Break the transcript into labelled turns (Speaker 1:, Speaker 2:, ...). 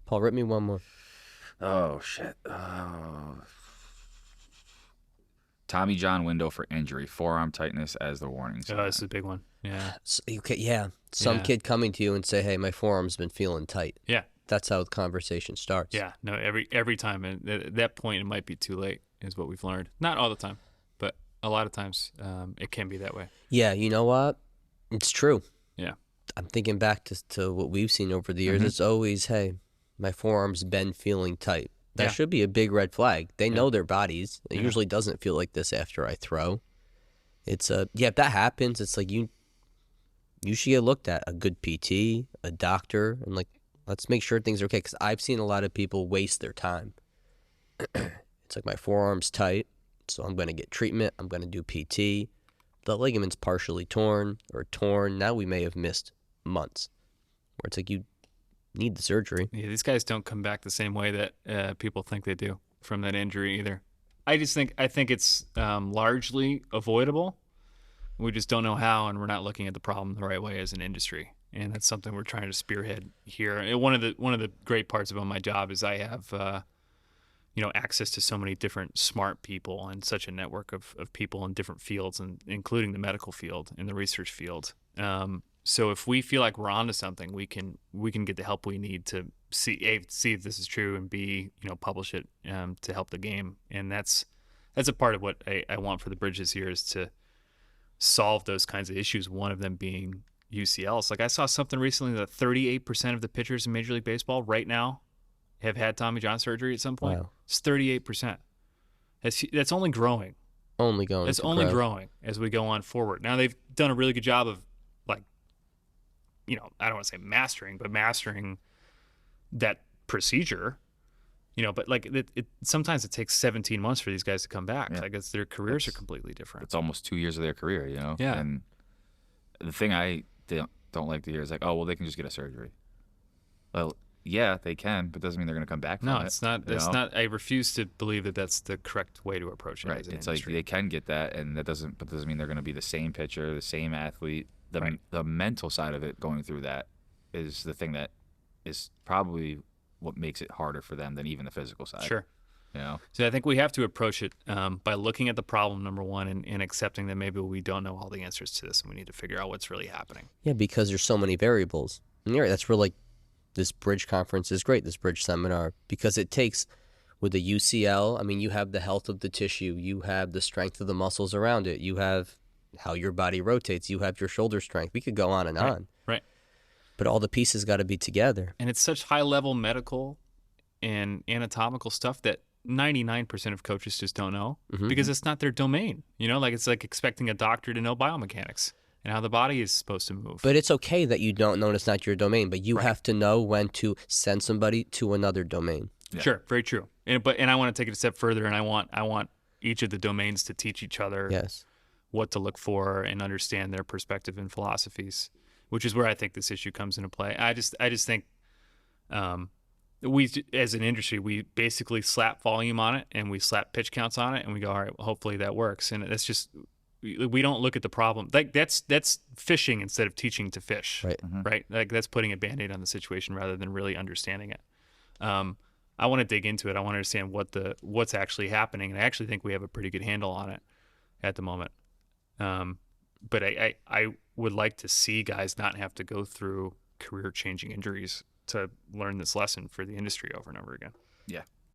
Speaker 1: Paul, rip me one more.
Speaker 2: Oh, shit. Tommy John window for injury, forearm tightness as the warning sign.
Speaker 3: Oh, this is a big one. Yeah.
Speaker 1: So some
Speaker 3: Yeah.
Speaker 1: kid coming to you and say, hey, my forearm's been feeling tight.
Speaker 3: Yeah.
Speaker 1: That's how the conversation starts.
Speaker 3: Yeah. No, every time. And at that point, it might be too late, is what we've learned. Not all the time, but a lot of times it can be that way.
Speaker 1: Yeah, you know what? It's true.
Speaker 3: Yeah.
Speaker 1: I'm thinking back to what we've seen over the years. It's always, hey, my forearm's been feeling tight. That should be a big red flag. They know their bodies. It usually doesn't feel like this after I throw. It's if that happens, it's like you should get looked at. A good PT, a doctor, and like, let's make sure things are okay. Because I've seen a lot of people waste their time. It's like my forearm's tight, so I'm going to get treatment. I'm going to do PT. The ligament's partially torn or torn. Now we may have missed months. Where it's like you need the surgery.
Speaker 3: Yeah, these guys don't come back the same way that people think they do from that injury either. I think it's largely avoidable. We just don't know how, and we're not looking at the problem the right way as an industry. And that's something we're trying to spearhead here. And one of the great parts about my job is I have access to so many different smart people and such a network of people in different fields, and including the medical field and the research field. So if we feel like we're onto something, we can get the help we need to see if this is true, and B, publish it to help the game. And that's a part of what I want for the bridge this year, is to solve those kinds of issues. One of them being UCL. It's like I saw something recently that 38% of the pitchers in Major League Baseball right now have had Tommy John surgery at some point. Wow. It's 38%. That's only growing.
Speaker 1: Only going.
Speaker 3: It's only growing as we go on forward. Now they've done a really good job of, I don't want to say mastering that procedure, but sometimes it takes 17 months for these guys to come back.
Speaker 2: Yeah.
Speaker 3: I guess their careers are completely different.
Speaker 2: It's almost 2 years of their career,
Speaker 3: Yeah.
Speaker 2: And the thing I don't like to hear is like, oh, well, they can just get a surgery. Well, yeah, they can, but doesn't mean they're going to come back from it.
Speaker 3: No, it's not. It's not. I refuse to believe that that's the correct way to approach it.
Speaker 2: Right.
Speaker 3: As an
Speaker 2: It's
Speaker 3: industry.
Speaker 2: like they can get that, and that doesn't mean they're going to be the same pitcher, the same athlete. The mental side of it, going through that, is the thing that is probably what makes it harder for them than even the physical side.
Speaker 3: Sure.
Speaker 2: So
Speaker 3: I think we have to approach it by looking at the problem, number one, and accepting that maybe we don't know all the answers to this, and we need to figure out what's really happening.
Speaker 1: Yeah, because there's so many variables. And you're right, that's where this bridge conference is great, this bridge seminar, because it takes, with the UCL, I mean, you have the health of the tissue, you have the strength of the muscles around it, you have how your body rotates, you have your shoulder strength. We could go on and on.
Speaker 3: Right.
Speaker 1: But all the pieces got to be together.
Speaker 3: And it's such high-level medical and anatomical stuff that 99% of coaches just don't know because it's not their domain. It's like expecting a doctor to know biomechanics and how the body is supposed to move.
Speaker 1: But it's okay that you don't know, and it's not your domain, but you have to know when to send somebody to another domain.
Speaker 3: Yeah. Sure, very true. And I want to take it a step further, and I want each of the domains to teach each other what to look for and understand their perspective and philosophies, which is where I think this issue comes into play. I just think we, as an industry, we basically slap volume on it and we slap pitch counts on it, and we go, all right, well, hopefully that works. And that's just, we don't look at the problem. Like that's fishing instead of teaching to fish, right? Like that's putting a Band-Aid on the situation rather than really understanding it. I want to dig into it. I want to understand what's actually happening, and I actually think we have a pretty good handle on it at the moment. But I would like to see guys not have to go through career-changing injuries to learn this lesson for the industry over and over again.
Speaker 2: Yeah.